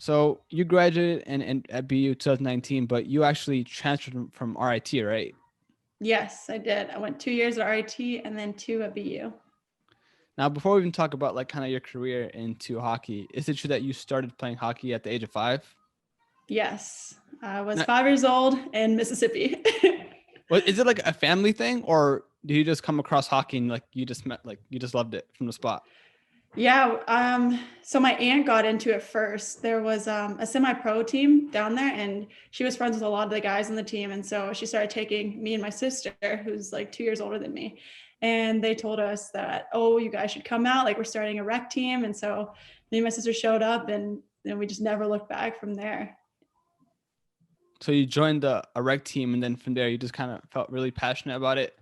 So you graduated at BU 2019, but you actually transferred from RIT, right? Yes, I did. I went 2 years at RIT and then 2 at BU. Now, before we even talk about like kind of your career into hockey, is it true that you started playing hockey at the age of 5? Yes, I was Now, 5 years old in Mississippi. is it like a family thing, or do you just come across hockey and like you just loved it from the spot? Yeah, so my aunt got into it first. There was a semi-pro team down there, and she was friends with a lot of the guys on the team. And so she started taking me and my sister, who's like 2 years older than me. And they told us that, oh, you guys should come out. Like, we're starting a rec team. And so me and my sister showed up, and then we just never looked back from there. So you joined a rec team, and then from there you just kind of felt really passionate about it.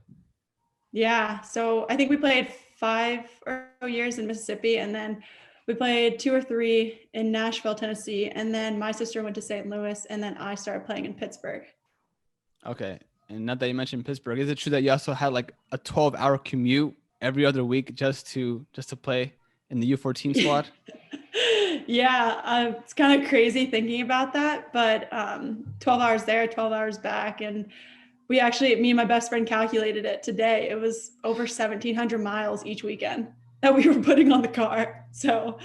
Yeah, so I think we played 5 years in Mississippi, and then we played 2 or 3 in Nashville, Tennessee, and then my sister went to St. Louis, and then I started playing in Pittsburgh. Okay. And not that you mentioned Pittsburgh, is it true that you also had like a 12-hour commute every other week just to play in the U14 squad? Yeah, it's kind of crazy thinking about that, but 12 hours there, 12 hours back, and me and my best friend calculated it today. It was over 1,700 miles each weekend that we were putting on the car. So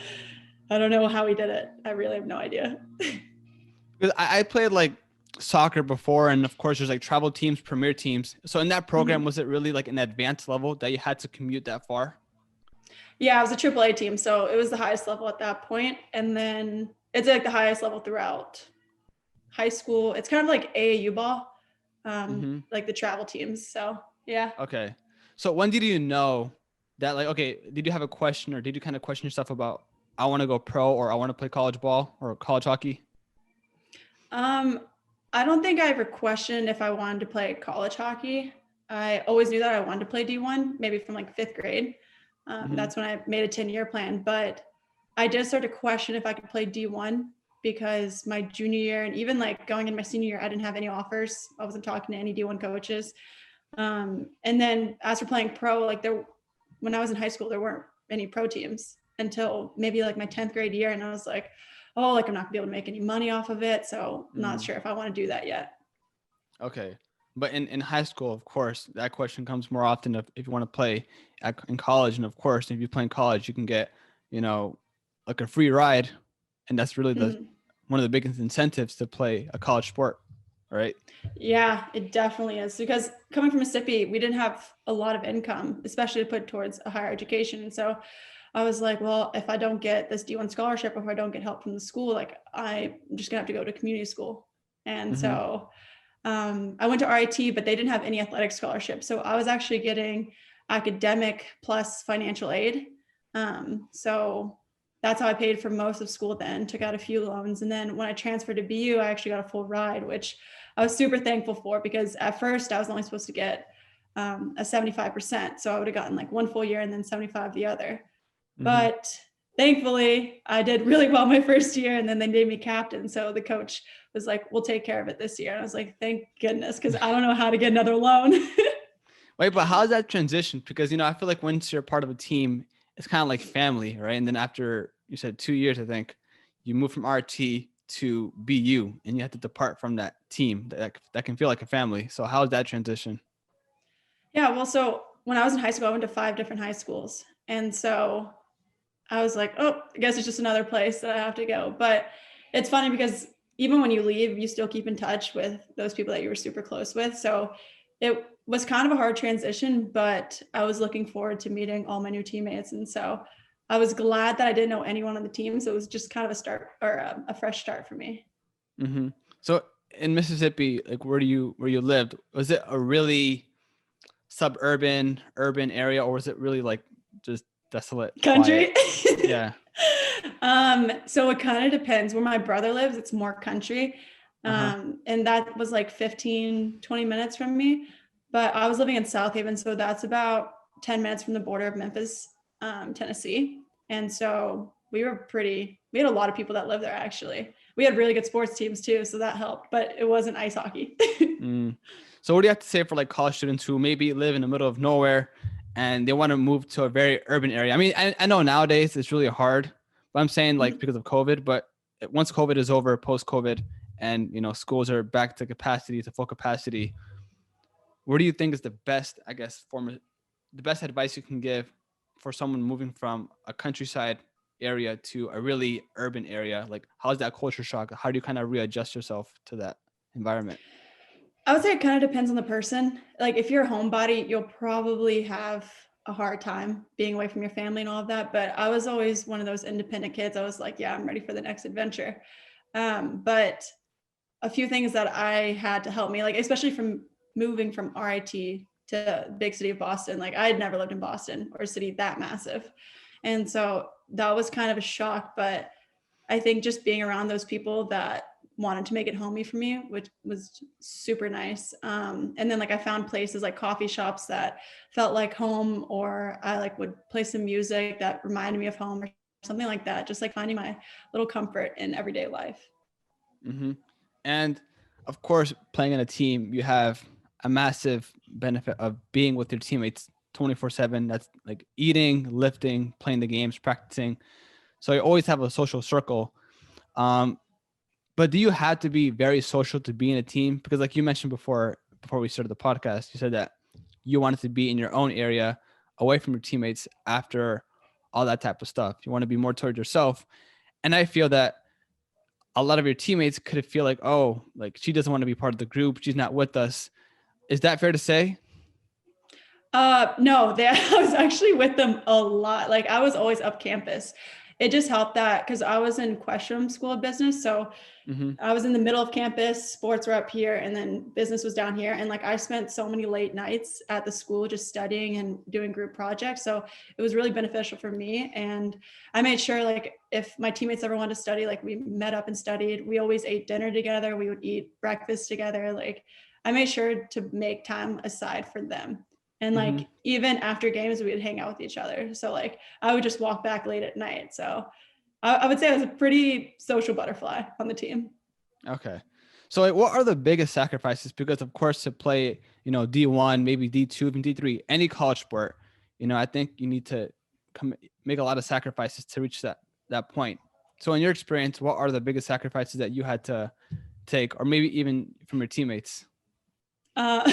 I don't know how we did it. I really have no idea. Because I played like soccer before, and of course there's like travel teams, premier teams. So in that program, was it really like an advanced level that you had to commute that far? Yeah, it was a AAA team, so it was the highest level at that point, and then it's like the highest level throughout high school. It's kind of like AAU ball, like the travel teams. So yeah. Okay. So when did you know that, like, okay, did you have a question, or did you kind of question yourself about, I want to go pro, or I want to play college ball or college hockey? I don't think I ever questioned if I wanted to play college hockey. I always knew that I wanted to play D1, maybe from like 5th grade. That's when I made a 10-year plan. But I did start to question if I could play D1 because my junior year and even like going in my senior year, I didn't have any offers. I wasn't talking to any D1 coaches. And then as for playing pro, like when I was in high school, there weren't any pro teams until maybe like my 10th grade year. And I was like, oh, like I'm not gonna be able to make any money off of it. So I'm not sure if I want to do that yet. Okay. But in high school, of course, that question comes more often if you want to play in college. And of course, if you play in college, you can get, like a free ride. And that's really one of the biggest incentives to play a college sport, right? Yeah, it definitely is. Because coming from Mississippi, we didn't have a lot of income, especially to put towards a higher education. And so I was like, well, if I don't get this D1 scholarship, or if I don't get help from the school, like I'm just gonna have to go to community school. And so I went to RIT, but they didn't have any athletic scholarships. So I was actually getting academic plus financial aid. So that's how I paid for most of school then, took out a few loans. And then when I transferred to BU, I actually got a full ride, which I was super thankful for, because at first I was only supposed to get a 75%. So I would have gotten like one full year and then 75 the other. But thankfully I did really well my first year, and then they made me captain. So the coach was like, we'll take care of it this year. And I was like, thank goodness, because I don't know how to get another loan. Wait, but how's that transition? Because, I feel like once you're part of a team, it's kind of like family, right? And then after you said 2 years, I think you move from RT to BU, and you have to depart from that team that can feel like a family. So how's that transition? Yeah, well, so when I was in high school, I went to 5 different high schools. And so I was like, oh, I guess it's just another place that I have to go. But it's funny because even when you leave, you still keep in touch with those people that you were super close with. So it was kind of a hard transition, but I was looking forward to meeting all my new teammates. And so I was glad that I didn't know anyone on the team. So it was just kind of a start, or a fresh start for me. So in Mississippi, like where you lived, was it a really suburban, urban area, or was it really like just desolate, Country? quiet? Yeah. So it kind of depends. Where my brother lives, it's more country. And that was like 15, 20 minutes from me. But I was living in South Haven, so that's about 10 minutes from the border of Memphis, Tennessee. And so we had a lot of people that live there, actually. We had really good sports teams too, so that helped, but it wasn't ice hockey. So what do you have to say for like college students who maybe live in the middle of nowhere and they want to move to a very urban area? I mean, I know nowadays it's really hard, but I'm saying like because of COVID, but once COVID is over, post COVID, and schools are back to capacity, to full capacity, what do you think is the best, I guess, the best advice you can give for someone moving from a countryside area to a really urban area? Like, how's that culture shock? How do you kind of readjust yourself to that environment? I would say it kind of depends on the person. Like if you're a homebody, you'll probably have a hard time being away from your family and all of that. But I was always one of those independent kids. I was like, yeah, I'm ready for the next adventure. But a few things that I had to help me, like especially from moving from RIT to the big city of Boston. Like I had never lived in Boston or a city that massive. And so that was kind of a shock. But I think just being around those people that wanted to make it homey for me, which was super nice. And then like I found places like coffee shops that felt like home, or I like would play some music that reminded me of home or something like that. Just like finding my little comfort in everyday life. Mm-hmm. And of course, playing in a team, you have a massive benefit of being with your teammates 24/7. That's like eating, lifting, playing the games, practicing. So you always have a social circle. But do you have to be very social to be in a team? Because like you mentioned before we started the podcast, you said that you wanted to be in your own area, away from your teammates after all that type of stuff. You want to be more towards yourself. And I feel that a lot of your teammates could feel like, oh, like she doesn't want to be part of the group. She's not with us. Is that fair to say? No, I was actually with them a lot. Like I was always up campus. It just helped that because I was in Questrom School of Business. So Mm-hmm. I was in the middle of campus, sports were up here, and then business was down here. And like I spent so many late nights at the school just studying and doing group projects. So it was really beneficial for me. And I made sure like if my teammates ever wanted to study, like we met up and studied. We always ate dinner together. We would eat breakfast together. Like I made sure to make time aside for them. And Mm-hmm. like even after games, we would hang out with each other. So like I would just walk back late at night. So I would say I was a pretty social butterfly on the team. Okay. So like, what are the biggest sacrifices? Because of course to play, D1, maybe D2, even D3, any college sport, I think you need to make a lot of sacrifices to reach that point. So in your experience, what are the biggest sacrifices that you had to take, or maybe even from your teammates? I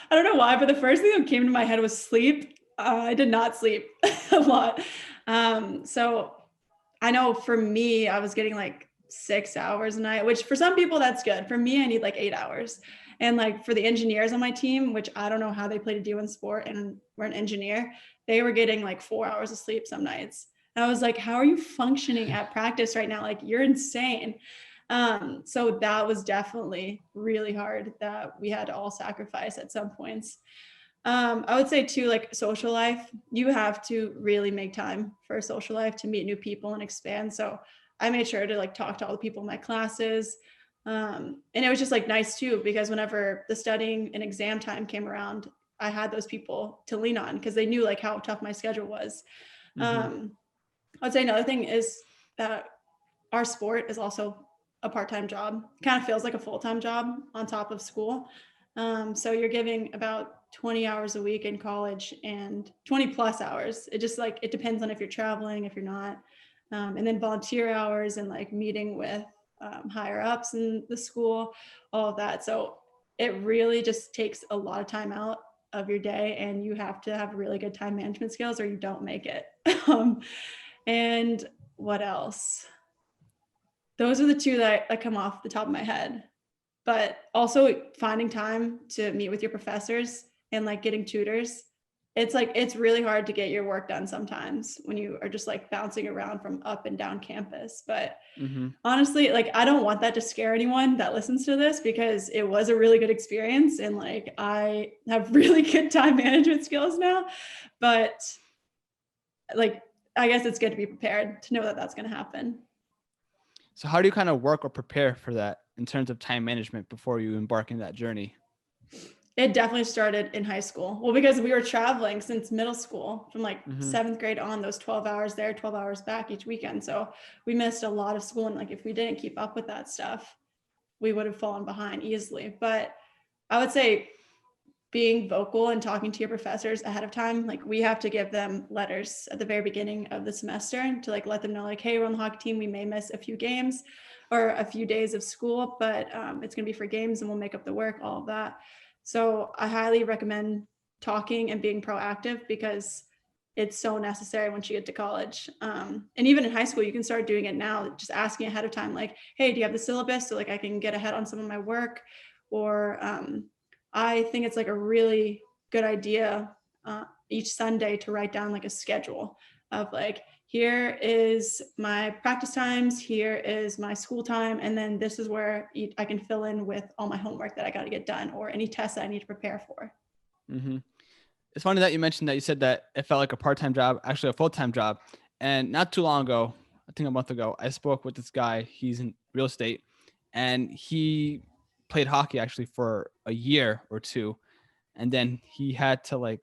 don't know why, but the first thing that came to my head was sleep. I did not sleep a lot. So I know for me, I was getting like 6 hours a night, which for some people that's good. For me, I need like 8 hours. And like for the engineers on my team, which I don't know how they play to do in sport and we're an engineer, they were getting like 4 hours of sleep some nights. And I was like, how are you functioning at practice right now? Like you're insane. So that was definitely really hard that we had to all sacrifice at some points. I would say too, like social life, you have to really make time for a social life to meet new people and expand. So I made sure to like talk to all the people in my classes. And it was just like nice too, because whenever the studying and exam time came around, I had those people to lean on because they knew like how tough my schedule was. Mm-hmm. I'd say another thing is that our sport is also a part-time job. Kind of feels like a full-time job on top of school. So you're giving about 20 hours a week in college and 20 plus hours. It just like, it depends on if you're traveling, if you're not. And then volunteer hours and like meeting with higher ups in the school, all of that. So it really just takes a lot of time out of your day, and you have to have really good time management skills or you don't make it. And what else? Those are the two that come off the top of my head. But also finding time to meet with your professors and like getting tutors. It's like, it's really hard to get your work done sometimes when you are just like bouncing around from up and down campus. But Mm-hmm. honestly, like I don't want that to scare anyone that listens to this, because it was a really good experience and like I have really good time management skills now. But like, I guess it's good to be prepared to know that that's going to happen. So how do you kind of work or prepare for that in terms of time management before you embark in that journey? It definitely started in high school. Well, because we were traveling since middle school from like Mm-hmm. 7th grade on, those 12 hours there, 12 hours back each weekend. So we missed a lot of school. And like, if we didn't keep up with that stuff, we would have fallen behind easily. But I would say being vocal and talking to your professors ahead of time. Like we have to give them letters at the very beginning of the semester to like let them know like, hey, we're on the hockey team. We may miss a few games or a few days of school, but it's going to be for games and we'll make up the work, all of that. So I highly recommend talking and being proactive because it's so necessary once you get to college. And even in high school, you can start doing it now, just asking ahead of time, like, hey, do you have the syllabus? So like I can get ahead on some of my work. Or I think it's like a really good idea each Sunday to write down like a schedule of like, here is my practice times, here is my school time, and then this is where I can fill in with all my homework that I got to get done or any tests that I need to prepare for. Mm-hmm. It's funny that you mentioned that you said that it felt like a part-time job, actually a full-time job. And not too long ago, I think a month ago, I spoke with this guy. He's in real estate and he played hockey actually for a year or two. And then he had to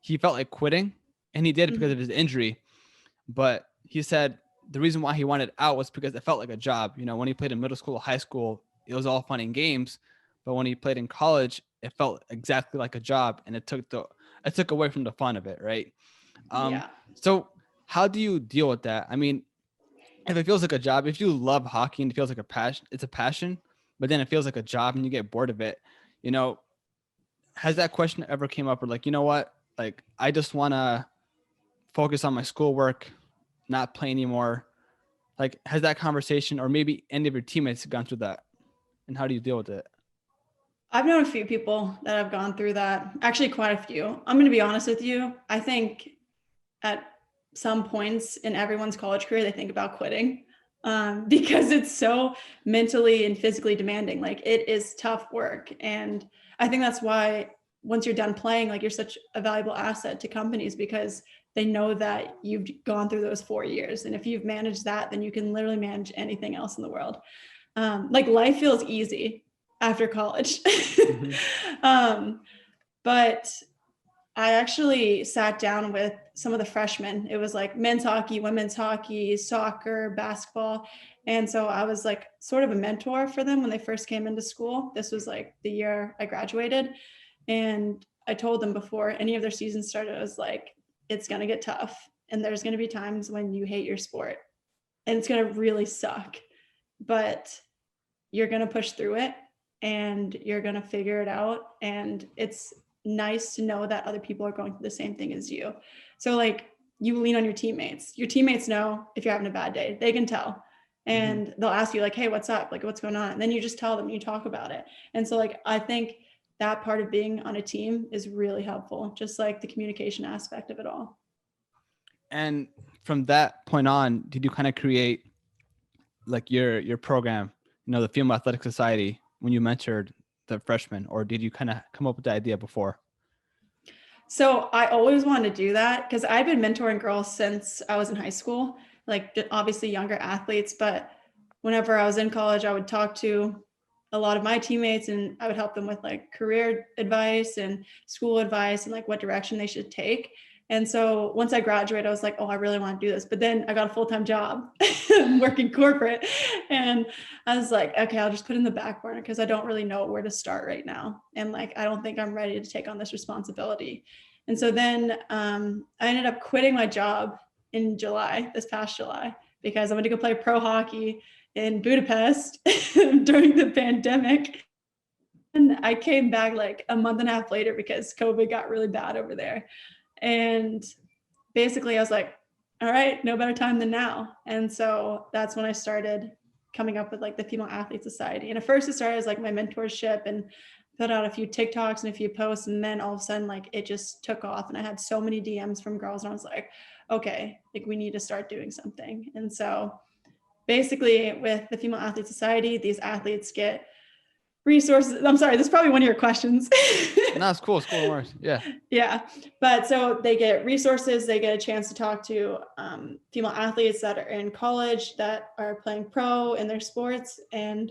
he felt like quitting and he did because of his injury. But he said the reason why he wanted out was because it felt like a job. You know, when he played in middle school, high school, it was all fun and games. But when he played in college, it felt exactly like a job, and it took away from the fun of it, right? Yeah. So how do you deal with that? I mean, if it feels like a job, if you love hockey and it feels like a passion, it's a passion, but then it feels like a job and you get bored of it, you know, has that question ever came up or like, you know what, like I just want to focus on my schoolwork, not play anymore? Like, has that conversation or maybe any of your teammates gone through that? And how do you deal with it? I've known a few people that have gone through that. Actually, quite a few. I'm going to be honest with you. I think at some points in everyone's college career, they think about quitting because it's so mentally and physically demanding. Like it is tough work. And I think that's why once you're done playing, like you're such a valuable asset to companies because they know that you've gone through those 4 years. And if you've managed that, then you can literally manage anything else in the world. Like life feels easy after college. Mm-hmm. But I actually sat down with some of the freshmen. It was like men's hockey, women's hockey, soccer, basketball. And so I was like sort of a mentor for them when they first came into school. This was like the year I graduated. And I told them before any of their seasons started, I was like, it's going to get tough. And there's going to be times when you hate your sport and it's going to really suck. But you're going to push through it and you're going to figure it out. And it's nice to know that other people are going through the same thing as you. So like you lean on your teammates. Your teammates know if you're having a bad day, they can tell. And they'll ask you like, hey, what's up? Like, what's going on? And then you just tell them, you talk about it. And so like, I think that part of being on a team is really helpful, just like the communication aspect of it all. And from that point on, did you kind of create like your program, you know, the Female Athletic Society when you mentored the freshmen, or did you kind of come up with the idea before? So I always wanted to do that because I've been mentoring girls since I was in high school, like obviously younger athletes, but whenever I was in college, I would talk to a lot of my teammates and I would help them with like career advice and school advice and like what direction they should take. And so once I graduated, I was like, oh, I really want to do this. But then I got a full-time job working corporate. And I was like, okay, I'll just put it in the back burner because I don't really know where to start right now. And like, I don't think I'm ready to take on this responsibility. And so then I ended up quitting my job in July, this past July, because I went to go play pro hockey in Budapest during the pandemic. And I came back like a month and a half later because COVID got really bad over there. And basically I was like, all right, no better time than now. And so that's when I started coming up with like the Female Athlete Society. And at first it started as like my mentorship and put out a few TikToks and a few posts. And then all of a sudden, like it just took off and I had so many DMs from girls and I was like, okay, like we need to start doing something. And so basically with the Female Athlete Society, these athletes get resources. I'm sorry, this is probably one of your questions. No, it's cool. It's cool. It works. Yeah. Yeah. But so they get resources, they get a chance to talk to female athletes that are in college that are playing pro in their sports. And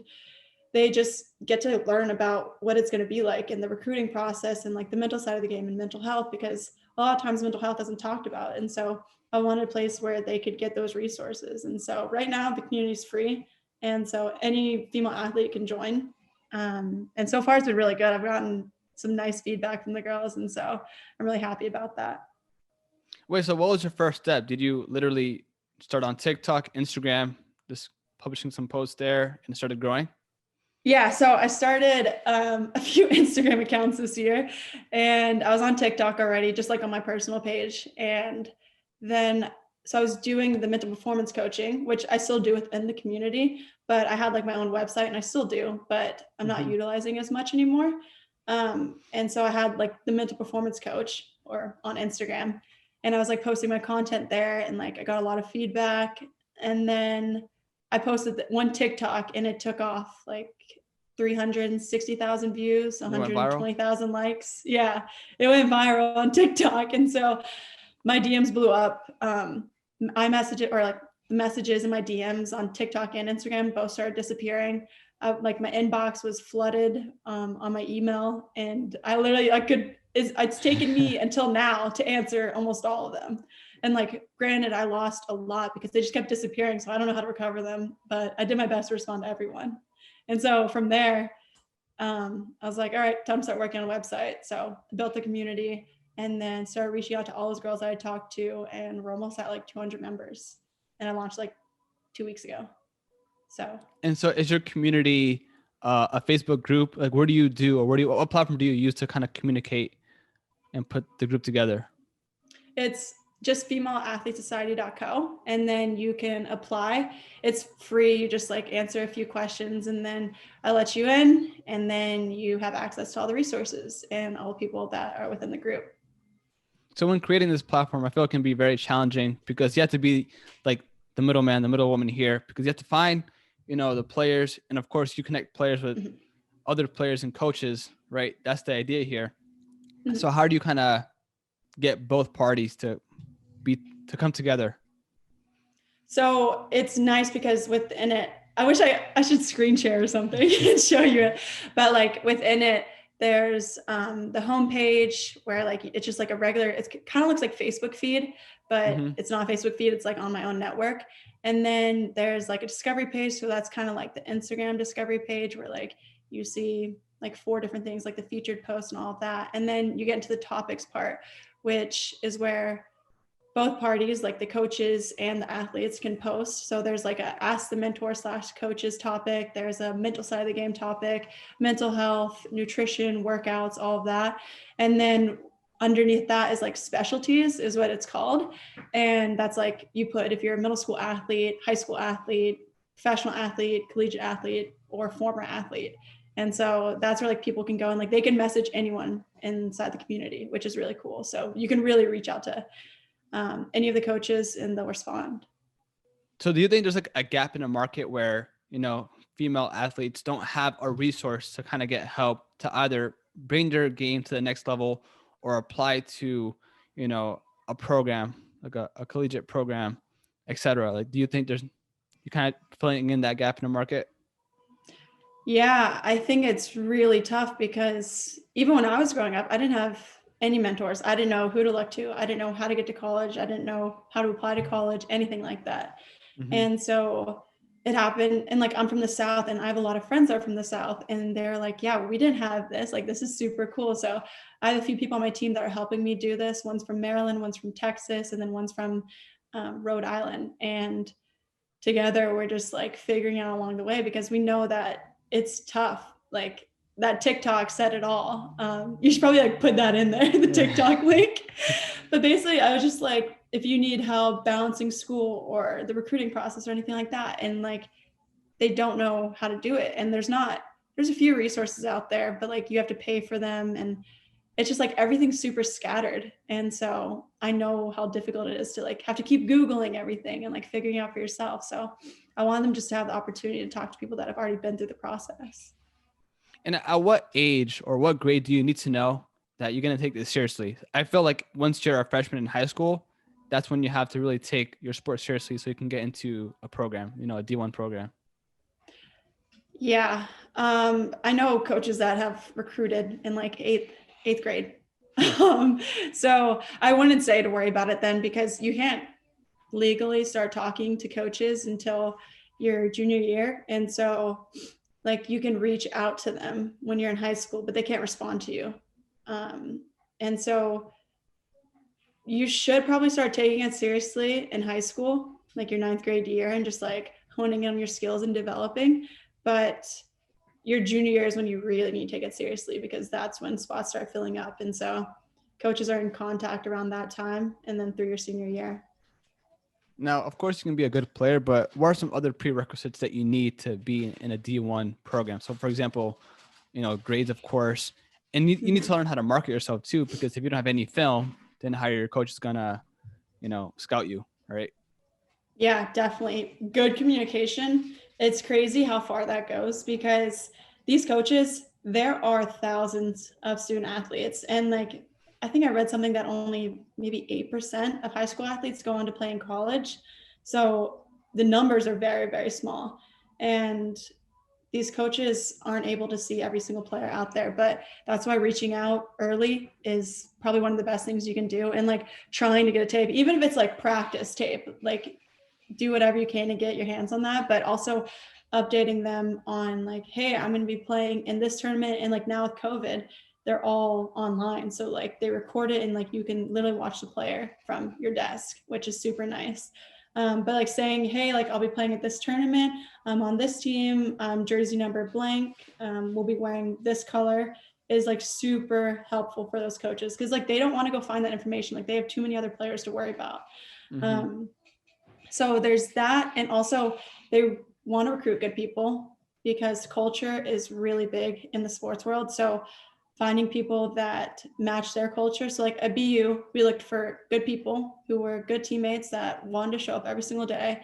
they just get to learn about what it's going to be like in the recruiting process and like the mental side of the game and mental health, because a lot of times mental health isn't talked about. And so I wanted a place where they could get those resources. And so right now the community is free. And so any female athlete can join. And so far it's been really good. I've gotten some nice feedback from the girls. And so I'm really happy about that. Wait, so what was your first step? Did you literally start on TikTok, Instagram, just publishing some posts there and started growing? Yeah, so I started a few Instagram accounts this year, and I was on TikTok already, just like on my personal page. And then, so I was doing the mental performance coaching, which I still do within the community, but I had like my own website, and I still do, but I'm not utilizing as much anymore. And so I had like the mental performance coach or on Instagram, and I was like posting my content there, and like I got a lot of feedback. And then I posted one TikTok, and it took off like 360,000 views, It went viral? 120,000 likes. Yeah, it went viral on TikTok. And so my DMs blew up. I messaged it, or like the messages in my DMs on TikTok and Instagram both started disappearing. Like my inbox was flooded on my email, and it's taken me until now to answer almost all of them. And like, granted, I lost a lot because they just kept disappearing. So I don't know how to recover them, but I did my best to respond to everyone. And so from there, I was like, all right, time to start working on a website. So I built the community and then started reaching out to all those girls I had talked to, and we're almost at like 200 members. And I launched like 2 weeks ago. So. And so is your community a Facebook group? Like, what platform do you use to kind of communicate and put the group together? It's just femaleathletesociety.co, and then you can apply. It's free. You just like answer a few questions, and then I let you in, and then you have access to all the resources and all the people that are within the group. So when creating this platform, I feel it can be very challenging because you have to be like the middleman, the middlewoman here, because you have to find, the players. And of course you connect players with other players and coaches, right? That's the idea here. So how do you kind of get both parties to come together? So it's nice because within it, I wish I should screen share or something and show you it, but like within it, there's the homepage where like it's just like it kind of looks like Facebook feed, but it's not a Facebook feed. It's like on my own network. And then there's like a discovery page. So that's kind of like the Instagram discovery page where like you see like 4 different things, like the featured posts and all of that. And then you get into the topics part, which is where both parties, like the coaches and the athletes, can post. So there's like a ask the mentor / coaches topic. There's a mental side of the game topic, mental health, nutrition, workouts, all of that. And then underneath that is like specialties is what it's called. And that's like you put if you're a middle school athlete, high school athlete, professional athlete, collegiate athlete, or former athlete. And so that's where like people can go and like they can message anyone inside the community, which is really cool. So you can really reach out to any of the coaches and they'll respond. So do you think there's like a gap in the market where, female athletes don't have a resource to kind of get help to either bring their game to the next level or apply to, a program, like a collegiate program, et cetera? Like, do you think you kind of filling in that gap in the market? Yeah, I think it's really tough because even when I was growing up, I didn't have any mentors. I didn't know who to look to. I didn't know how to get to college. I didn't know how to apply to college, anything like that. And so it happened. And like, I'm from the South and I have a lot of friends that are from the South and they're like, yeah, we didn't have this. Like, this is super cool. So I have a few people on my team that are helping me do this. One's from Maryland, one's from Texas, and then one's from Rhode Island. And together we're just like figuring out along the way because we know that it's tough. Like that TikTok said it all. You should probably like put that in there, the TikTok link. But basically I was just like, if you need help balancing school or the recruiting process or anything like that, and like, they don't know how to do it. And there's a few resources out there, but like you have to pay for them. And it's just like, everything's super scattered. And so I know how difficult it is to like have to keep Googling everything and like figuring out for yourself. So I want them just to have the opportunity to talk to people that have already been through the process. And at what age or what grade do you need to know that you're going to take this seriously? I feel like once you're a freshman in high school, that's when you have to really take your sport seriously so you can get into a program, a D1 program. Yeah. I know coaches that have recruited in like eighth grade. So I wouldn't say to worry about it then because you can't legally start talking to coaches until your junior year. And so like you can reach out to them when you're in high school, but they can't respond to you And so you should probably start taking it seriously in high school, like your 9th grade year, and just like honing in on your skills and developing. But your junior year is when you really need to take it seriously, because that's when spots start filling up. And so coaches are in contact around that time and then through your senior year. Now, of course, you can be a good player, but what are some other prerequisites that you need to be in a D1 program? So, for example, grades, of course, and you need to learn how to market yourself too, because if you don't have any film, then how your coach is gonna, scout you, right? Yeah, definitely. Good communication. It's crazy how far that goes, because these coaches, there are thousands of student athletes. And like, I think I read something that only maybe 8% of high school athletes go on to play in college. So the numbers are very, very small. And these coaches aren't able to see every single player out there, but that's why reaching out early is probably one of the best things you can do. And like trying to get a tape, even if it's like practice tape, like do whatever you can to get your hands on that, but also updating them on like, hey, I'm going to be playing in this tournament. And like now with COVID, they're all online. So like they record it and like you can literally watch the player from your desk, which is super nice. But like saying, hey, like I'll be playing at this tournament. I'm on this team, jersey number blank. We'll be wearing this color, is like super helpful for those coaches, because like they don't want to go find that information. Like they have too many other players to worry about. So there's that. And also they want to recruit good people, because culture is really big in the sports world. So finding people that match their culture. So like at BU, we looked for good people who were good teammates that wanted to show up every single day,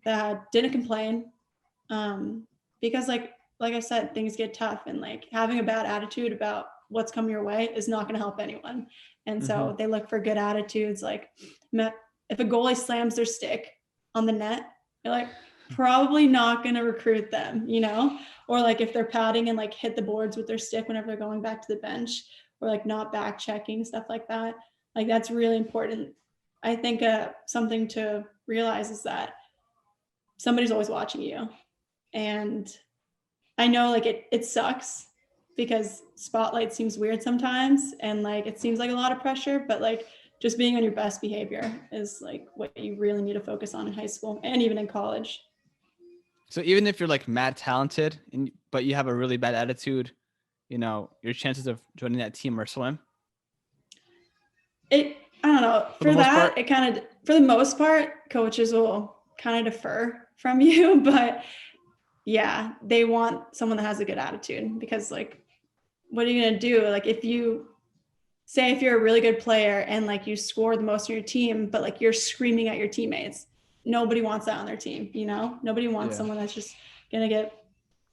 that didn't complain. Because like I said, things get tough, and like having a bad attitude about what's coming your way is not going to help anyone. And so they look for good attitudes. Like if a goalie slams their stick on the net, you're like, probably not going to recruit them, or like if they're pouting and like hit the boards with their stick whenever they're going back to the bench, or like not back checking, stuff like that. Like that's really important. I think something to realize is that somebody's always watching you. And I know like it sucks, because spotlight seems weird sometimes, and like it seems like a lot of pressure, but like just being on your best behavior is like what you really need to focus on in high school and even in college. So even if you're like mad talented but you have a really bad attitude, your chances of joining that team are slim. I don't know. For that, it kind of, for the most part, coaches will kind of defer from you, but yeah, they want someone that has a good attitude, because like, what are you going to do? Like if you're a really good player and like you score the most on your team, but like you're screaming at your teammates, nobody wants that on their team. Nobody wants someone that's just going to get,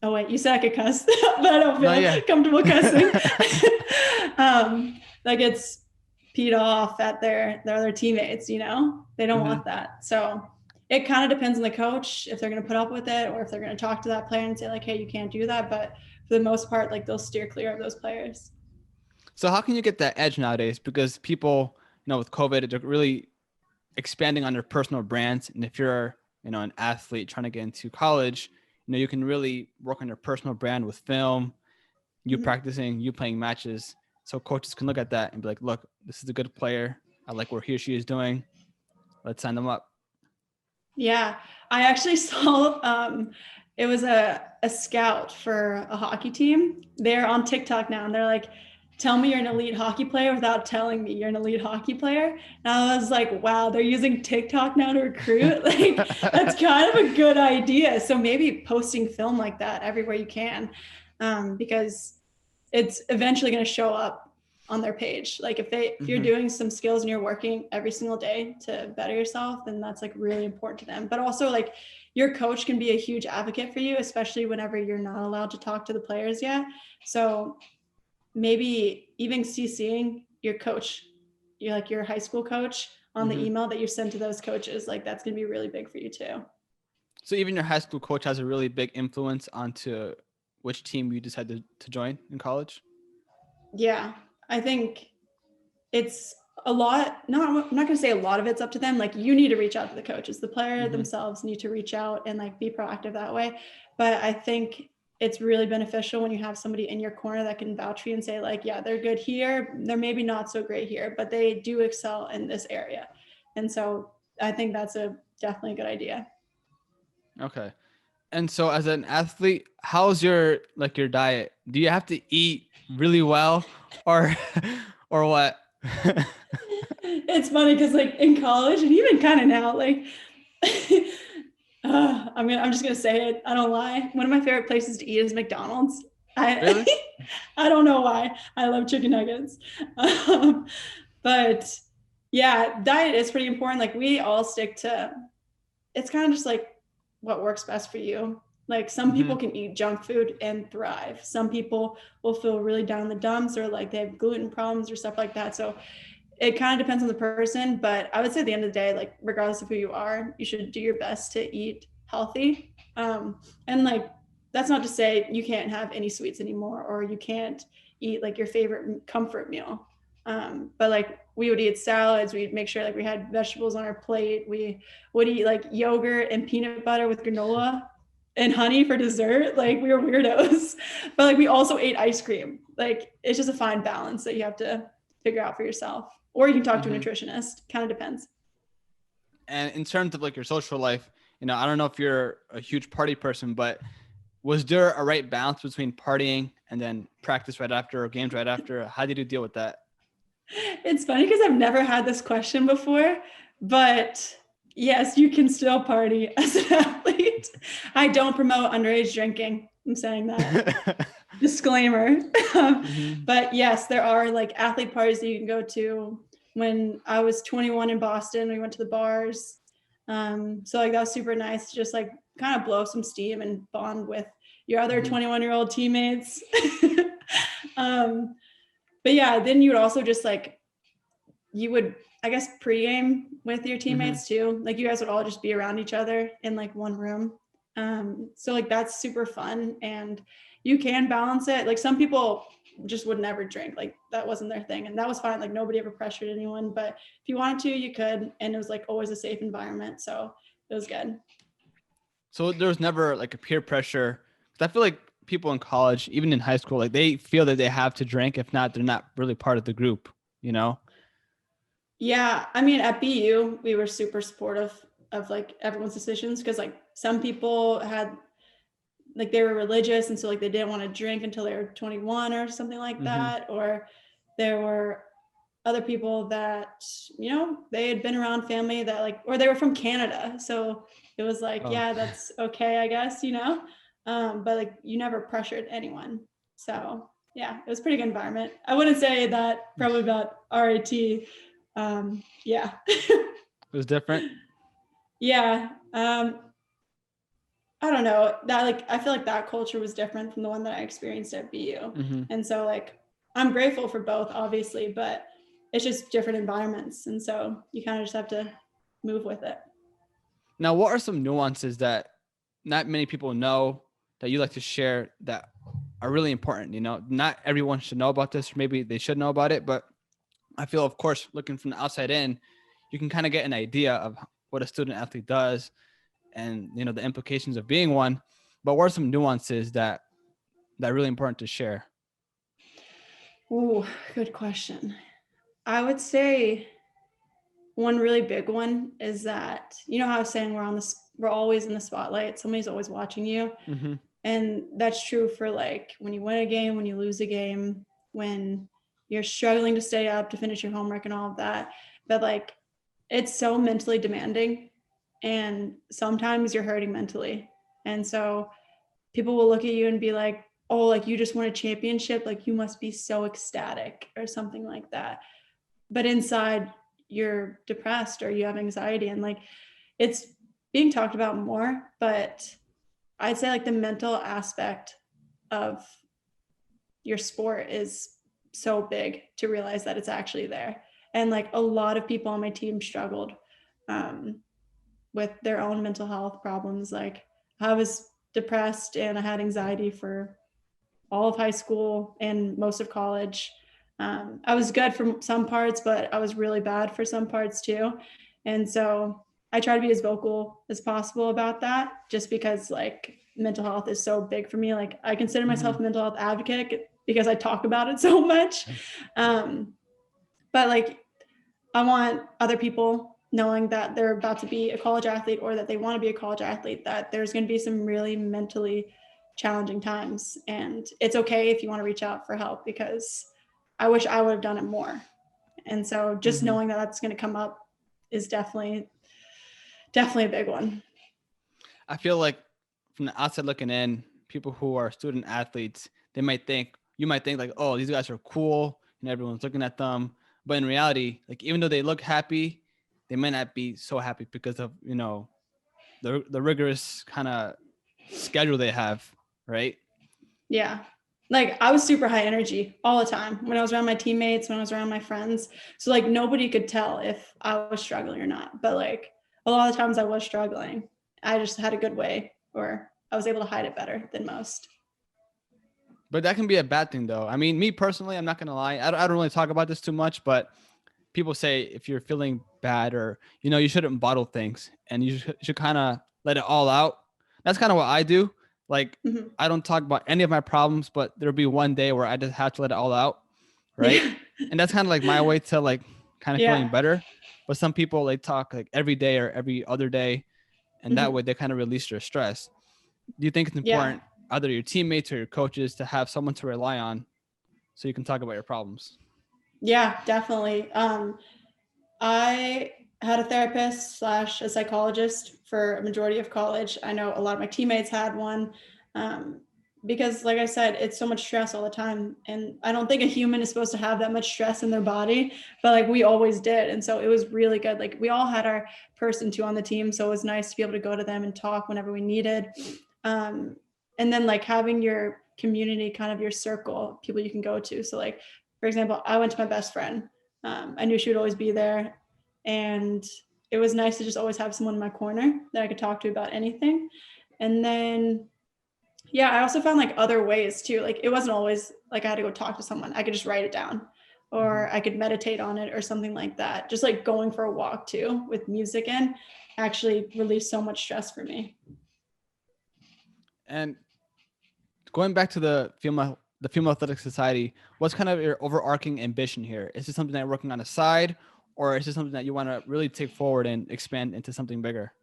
oh wait, you said I could cuss, but I don't feel comfortable cussing. Like it's peed off at their other teammates, they don't want that. So it kind of depends on the coach, if they're going to put up with it, or if they're going to talk to that player and say like, hey, you can't do that. But for the most part, like they'll steer clear of those players. So how can you get that edge nowadays? Because people, with COVID, they're really expanding on their personal brands. And if you're, an athlete trying to get into college, you can really work on your personal brand with film, you practicing, you playing matches. So coaches can look at that and be like, look, this is a good player. I like what he or she is doing. Let's sign them up. Yeah, I actually saw, it was a scout for a hockey team. They're on TikTok now, and they're like, tell me you're an elite hockey player without telling me you're an elite hockey player. And I was like, wow, they're using TikTok now to recruit. Like that's kind of a good idea. So maybe posting film like that everywhere you can, because it's eventually going to show up on their page. Like if you're doing some skills and you're working every single day to better yourself, then that's like really important to them. But also like your coach can be a huge advocate for you, especially whenever you're not allowed to talk to the players yet. So maybe even CCing your coach, your high school coach on the email that you send to those coaches, like that's going to be really big for you too. So even your high school coach has a really big influence onto which team you decide to join in college? Yeah, I think it's a lot. No, I'm not going to say a lot of it's up to them. Like you need to reach out to the coaches. The player themselves need to reach out and like be proactive that way. But I think it's really beneficial when you have somebody in your corner that can vouch for you and say like, yeah, they're good here. They're maybe not so great here, but they do excel in this area. And so I think that's definitely a good idea. Okay. And so as an athlete, how's your diet? Do you have to eat really well or or what? It's funny because like in college and even kind of now, like I'm just gonna say it. I don't lie. One of my favorite places to eat is McDonald's. Really? I don't know why. I love chicken nuggets. But yeah, diet is pretty important. Like we all stick to, it's kind of just like what works best for you. Like some people can eat junk food and thrive. Some people will feel really down in the dumps or like they have gluten problems or stuff like that. So it kind of depends on the person, but I would say at the end of the day, like regardless of who you are, you should do your best to eat healthy. And like that's not to say you can't have any sweets anymore or you can't eat like your favorite comfort meal. But like we would eat salads, we'd make sure like we had vegetables on our plate. We would eat like yogurt and peanut butter with granola and honey for dessert. Like we were weirdos, but like we also ate ice cream. Like it's just a fine balance that you have to figure out for yourself. Or you can talk to a nutritionist. Kind of depends. And in terms of like your social life, I don't know if you're a huge party person, but was there a right balance between partying and then practice right after or games right after? How did you deal with that? It's funny because I've never had this question before, but yes, you can still party as an athlete. I don't promote underage drinking. I'm saying that. Disclaimer. But yes, there are like athlete parties that you can go to. When I was 21 in Boston, we went to the bars. So like that was super nice to just like kind of blow some steam and bond with your other 21-year-old teammates. But yeah, then you would also just like, you would, I guess, pregame with your teammates too. Like you guys would all just be around each other in like one room. So like that's super fun and you can balance it. Like some people just would never drink, like that wasn't their thing and that was fine. Like nobody ever pressured anyone, but if you wanted to, you could. And it was like always a safe environment. So it was good. So there was never like a peer pressure. 'Cause I feel like people in college, even in high school, like they feel that they have to drink. If not, they're not really part of the group, Yeah. I mean, at BU, we were super supportive of like everyone's decisions because like some people had like they were religious and so like they didn't want to drink until they were 21 or something like that, or there were other people that they had been around family that like, or they were from Canada, so it was like yeah, that's okay, I guess, but like you never pressured anyone. So yeah, it was a pretty good environment. I wouldn't say that probably about RIT. Yeah. It was different. Yeah. I don't know, that like I feel like that culture was different from the one that I experienced at BU. And so like I'm grateful for both obviously, but it's just different environments. And so you kind of just have to move with it. Now, what are some nuances that not many people know that you like to share that are really important? Not everyone should know about this, or maybe they should know about it, but I feel, of course, looking from the outside in, you can kind of get an idea of what a student athlete does and, the implications of being one. But what are some nuances that are really important to share? Ooh, good question. I would say one really big one is that, how I was saying we're always in the spotlight. Somebody's always watching you. And that's true for like when you win a game, when you lose a game, when you're struggling to stay up to finish your homework and all of that. But like, it's so mentally demanding and sometimes you're hurting mentally. And so people will look at you and be like, oh, like you just won a championship. Like you must be so ecstatic or something like that. But inside you're depressed or you have anxiety, and like it's being talked about more, but I'd say like the mental aspect of your sport is so big to realize that it's actually there. And like a lot of people on my team struggled with their own mental health problems. Like I was depressed and I had anxiety for all of high school and most of college. I was good for some parts, but I was really bad for some parts too. And so I try to be as vocal as possible about that, just because like mental health is so big for me. Like I consider myself Mm-hmm. a mental health advocate because I talk about it so much. But like I want other people knowing that they're about to be a college athlete or that they want to be a college athlete, that there's going to be some really mentally challenging times. And it's okay if you want to reach out for help, because I wish I would have done it more. And so just Mm-hmm. knowing that that's going to come up is definitely a big one. I feel like from the outside looking in, people who are student athletes, you might think like, oh, these guys are cool and everyone's looking at them. But in reality, like even though they look happy, they might not be so happy because of, the rigorous kind of schedule they have, right? Yeah. Like I was super high energy all the time when I was around my teammates, when I was around my friends. So like nobody could tell if I was struggling or not. But like a lot of times I was struggling. I just had a good way, or I was able to hide it better than most. But that can be a bad thing though. I mean, me personally, I'm not going to lie. I don't really talk about this too much, but people say if you're feeling bad or, you shouldn't bottle things and you should kind of let it all out. That's kind of what I do. Like, Mm-hmm. I don't talk about any of my problems, but there'll be one day where I just have to let it all out. Right. Yeah. And that's kind of like my way to like kind of feeling Yeah. better. But some people, they talk like every day or every other day. And that Mm-hmm. way they kind of release their stress. Do you think it's Yeah. important, either your teammates or your coaches, to have someone to rely on so you can talk about your problems? Yeah, definitely. I had a therapist slash a psychologist for a majority of college. I know a lot of my teammates had one, um, because, like I said, it's so much stress all the time. And I don't think a human is supposed to have that much stress in their body, but like we always did. And so it was really good. Like we all had our person too on the team. So it was nice to be able to go to them and talk whenever we needed. Um, and then like having your community, kind of your circle, people you can go to. So, like, for example, I went to my best friend. I knew she would always be there. And it was nice to just always have someone in my corner that I could talk to about anything. And then, yeah, I also found like other ways too. Like it wasn't always like I had to go talk to someone. I could just write it down, Mm-hmm. or I could meditate on it or something like that. Just like going for a walk too with music in actually released so much stress for me. And going back to the female athletic society, what's kind of your overarching ambition here? Is this something that you're working on the side, or is this something that you want to really take forward and expand into something bigger?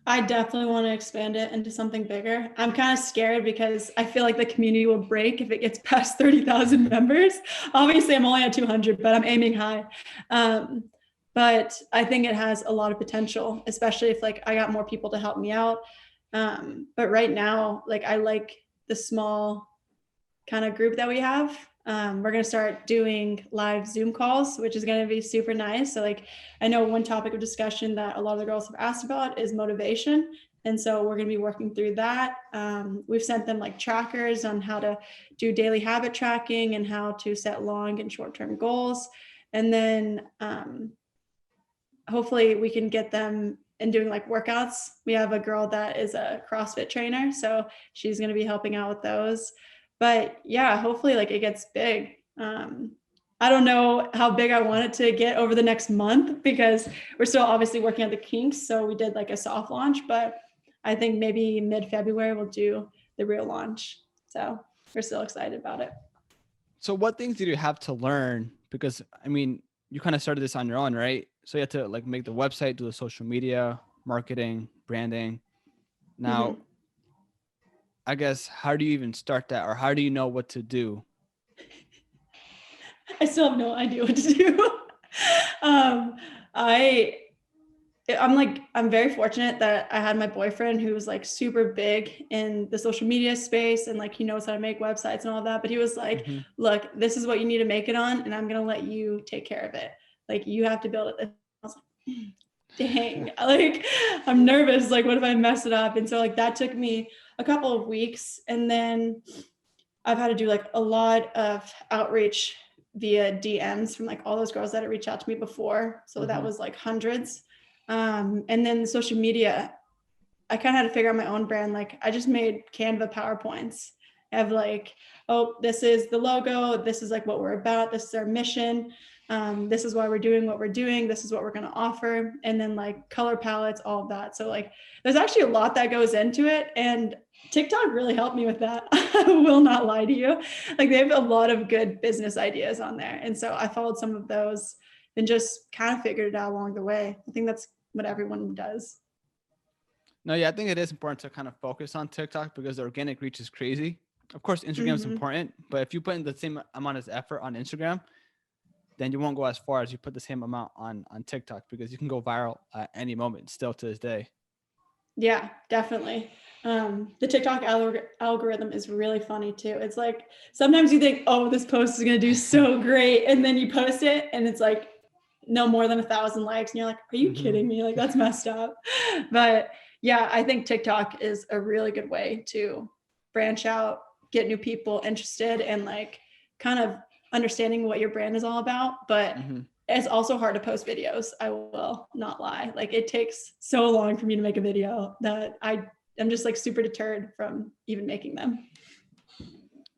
I definitely want to expand it into something bigger. I'm kind of scared because I feel like the community will break if it gets past 30,000 members. Obviously, I'm only at 200, but I'm aiming high. Um, but I think it has a lot of potential, especially if like I got more people to help me out. But right now, like I like the small kind of group that we have. We're going to start doing live Zoom calls, which is going to be super nice. So, like, I know one topic of discussion that a lot of the girls have asked about is motivation. And so we're going to be working through that. We've sent them like trackers on how to do daily habit tracking and how to set long and short term goals. And then hopefully we can get them in doing like workouts. We have a girl that is a CrossFit trainer, so she's going to be helping out with those. But yeah, hopefully like it gets big. I don't know how big I want it to get over the next month because we're still obviously working on the kinks. So we did like a soft launch, but I think maybe mid-February we'll do the real launch. So we're still excited about it. So what things did you have to learn? Because I mean, you kind of started this on your own, right? So you had to like make the website, do the social media, marketing, branding. Now, Mm-hmm. I guess how do you even start that, or how do you know what to do? I still have no idea what to do. um, I I'm very fortunate that I had my boyfriend who was like super big in the social media space and like he knows how to make websites and all that. But he was like, Mm-hmm. look, this is what you need to make it on, and I'm gonna let you take care of it. Like you have to build it. I was like, dang, like I'm nervous. Like, what if I mess it up? And so like that took me a couple of weeks. And then I've had to do like a lot of outreach via DMs from like all those girls that had reached out to me before. So that Mm-hmm. was like hundreds. And then the social media, I kind of had to figure out my own brand. Like I just made Canva PowerPoints. I have like, oh, this is the logo. This is like what we're about. This is our mission. This is why we're doing what we're doing. This is what we're going to offer. And then like color palettes, all of that. So like there's actually a lot that goes into it. And TikTok really helped me with that. I will not lie to you. Like they have a lot of good business ideas on there. And so I followed some of those and just kind of figured it out along the way. I think that's what everyone does. No, yeah, I think it is important to kind of focus on TikTok because the organic reach is crazy. Of course, Instagram is important, but if you put in the same amount of effort on Instagram, then you won't go as far as you put the same amount on TikTok because you can go viral at any moment still to this day. Yeah, definitely. The TikTok algorithm is really funny too. It's like sometimes you think, oh, this post is going to do so great. And then you post it and it's like no more than 1,000 likes. And you're like, are you kidding me? Like that's messed up. But yeah, I think TikTok is a really good way to branch out, get new people interested, and like kind of understanding what your brand is all about. But it's also hard to post videos. I will not lie. Like it takes so long for me to make a video that I'm just like super deterred from even making them.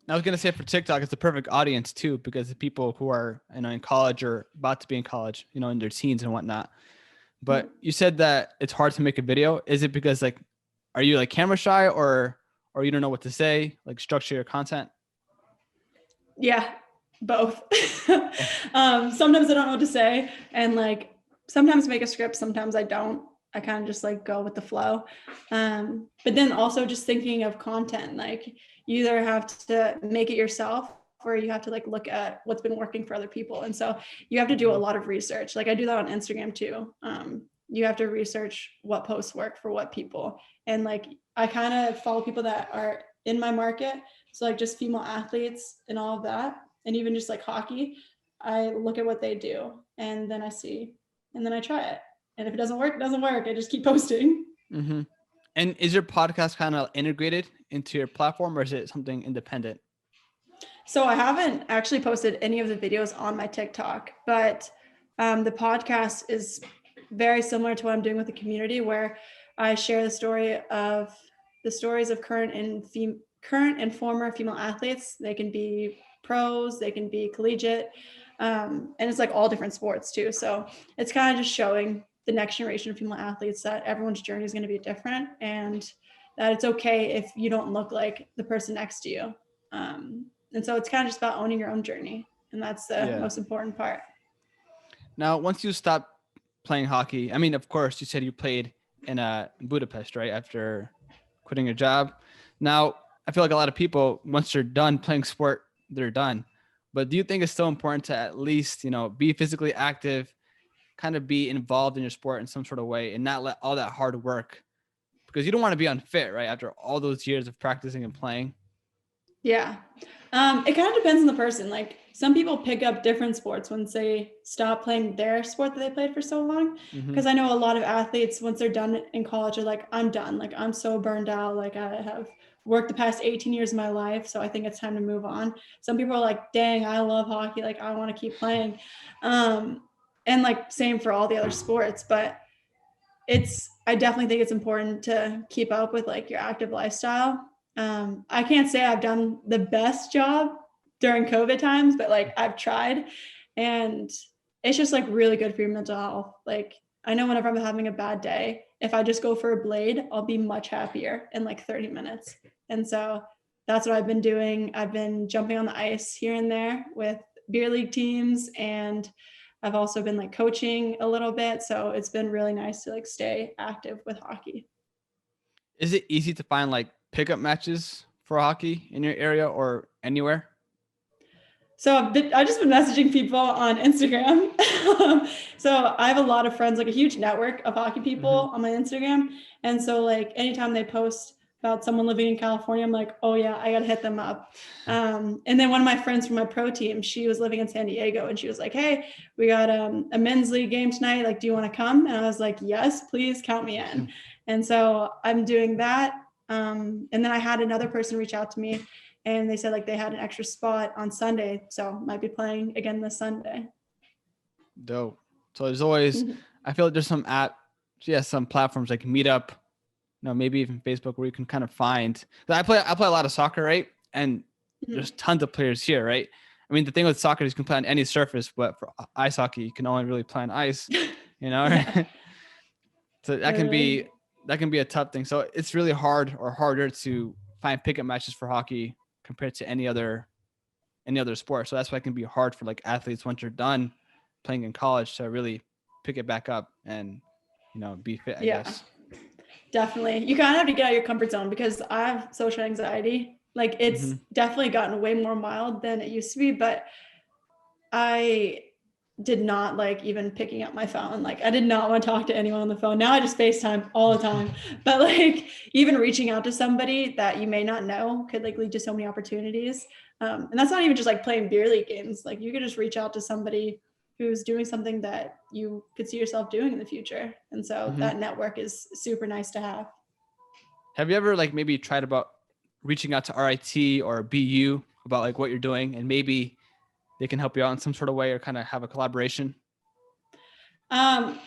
I was going to say for TikTok, it's the perfect audience too, because the people who are, in college or about to be in college, in their teens and whatnot. But you said that it's hard to make a video. Is it because like, are you like camera shy or you don't know what to say, like structure your content? Yeah, both. Sometimes I don't know what to say, and like sometimes make a script, sometimes I don't. I kind of just like go with the flow. But then also just thinking of content, like you either have to make it yourself or you have to like look at what's been working for other people. And so you have to do a lot of research. Like I do that on Instagram too. You have to research what posts work for what people. And like I kind of follow people that are in my market. So like just female athletes and all of that. And even just like hockey, I look at what they do and then I see, and then I try it. And if it doesn't work, it doesn't work. I just keep posting. And is your podcast kind of integrated into your platform or is it something independent? So I haven't actually posted any of the videos on my TikTok, but the podcast is very similar to what I'm doing with the community, where I share the stories of current and former female athletes. They can be pros, they can be collegiate, and it's like all different sports too. So it's kind of just showing the next generation of female athletes that everyone's journey is going to be different and that it's okay if you don't look like the person next to you. And so it's kind of just about owning your own journey. And that's the most important part. Now, once you stop playing hockey, I mean, of course, you said you played in Budapest, right? After quitting your job. Now, I feel like a lot of people, once they're done playing sport, they're done. But do you think it's still important to at least, be physically active, kind of be involved in your sport in some sort of way and not let all that hard work, because you don't want to be unfit, right? After all those years of practicing and playing. Yeah. It kind of depends on the person. Like some people pick up different sports once they stop playing their sport that they played for so long. Because I know a lot of athletes, once they're done in college, are like, I'm done. Like I'm so burned out. Like I have worked the past 18 years of my life. So I think it's time to move on. Some people are like, dang, I love hockey. Like I want to keep playing. And like same for all the other sports, but I definitely think it's important to keep up with like your active lifestyle. I can't say I've done the best job during COVID times, but like I've tried, and it's just like really good for your mental health. Like I know whenever I'm having a bad day, if I just go for a blade, I'll be much happier in like 30 minutes. And so that's what I've been doing. I've been jumping on the ice here and there with beer league teams, and I've also been like coaching a little bit. So it's been really nice to like stay active with hockey. Is it easy to find like pickup matches for hockey in your area or anywhere? So I've just been messaging people on Instagram. So I have a lot of friends, like a huge network of hockey people on my Instagram. And so like anytime they post about someone living in California, I'm like, oh yeah, I got to hit them up. And then one of my friends from my pro team, she was living in San Diego and she was like, hey, we got a men's league game tonight. Like, do you want to come? And I was like, yes, please count me in. And so I'm doing that. And then I had another person reach out to me and they said like they had an extra spot on Sunday. So might be playing again this Sunday. Dope. So there's always, I feel like there's some some platforms like Meetup, maybe even Facebook where you can kind of find, I play a lot of soccer, right? And there's tons of players here, right? I mean, the thing with soccer is you can play on any surface, but for ice hockey, you can only really play on ice, you know? Yeah, So literally. that can be a tough thing. So it's really hard or harder to find pickup matches for hockey compared to any other sport. So that's why it can be hard for like athletes once you're done playing in college to really pick it back up and, you know, be fit, I Yeah, guess. definitely. You kind of have to get out of your comfort zone because I have social anxiety. Like it's Mm-hmm. definitely gotten way more mild than it used to be, but I did not like even picking up my phone. Like I did not want to talk to anyone on the phone. Now I just FaceTime all the time. But like even reaching out to somebody that you may not know could like lead to so many opportunities. And that's not even just like playing beer league games. Like you could just reach out to somebody who's doing something that you could see yourself doing in the future. And so Mm-hmm. that network is super nice to have. Have you ever like maybe tried about reaching out to RIT or BU about like what you're doing and maybe they can help you out in some sort of way or kind of have a collaboration? Um,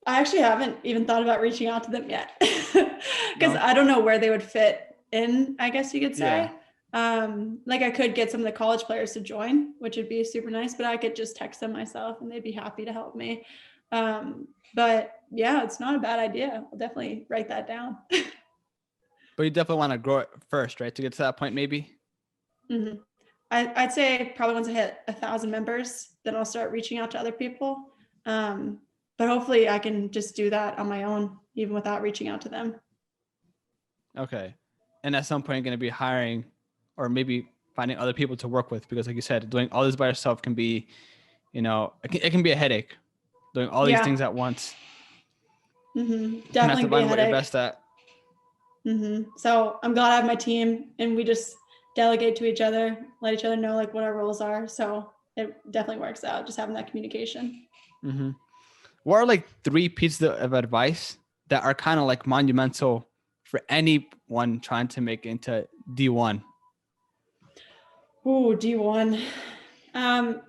I actually haven't even thought about reaching out to them yet because No? I don't know where they would fit in, I guess you could Yeah. say. Like I could get some of the college players to join, which would be super nice, but I could just text them myself and they'd be happy to help me. But yeah, it's not a bad idea. I'll definitely write that down. But you definitely want to grow it first, right? To get to that point, maybe. Mhm. I'd say probably once I hit 1,000 members, then I'll start reaching out to other people. But hopefully I can just do that on my own, even without reaching out to them. Okay. And at some point, you're going to be hiring or maybe finding other people to work with because, like you said, doing all this by yourself can be, you know, it can be a headache doing all these things Yeah, at once. You kind of have definitely to can be a find what you're headache. best at. So I'm glad I have my team and we just delegate to each other, let each other know like what our roles are. So it definitely works out just having that communication. Mm-hmm. What are like 3 pieces of advice that are kind of like monumental for anyone trying to make it into D1? Ooh, D1. Um,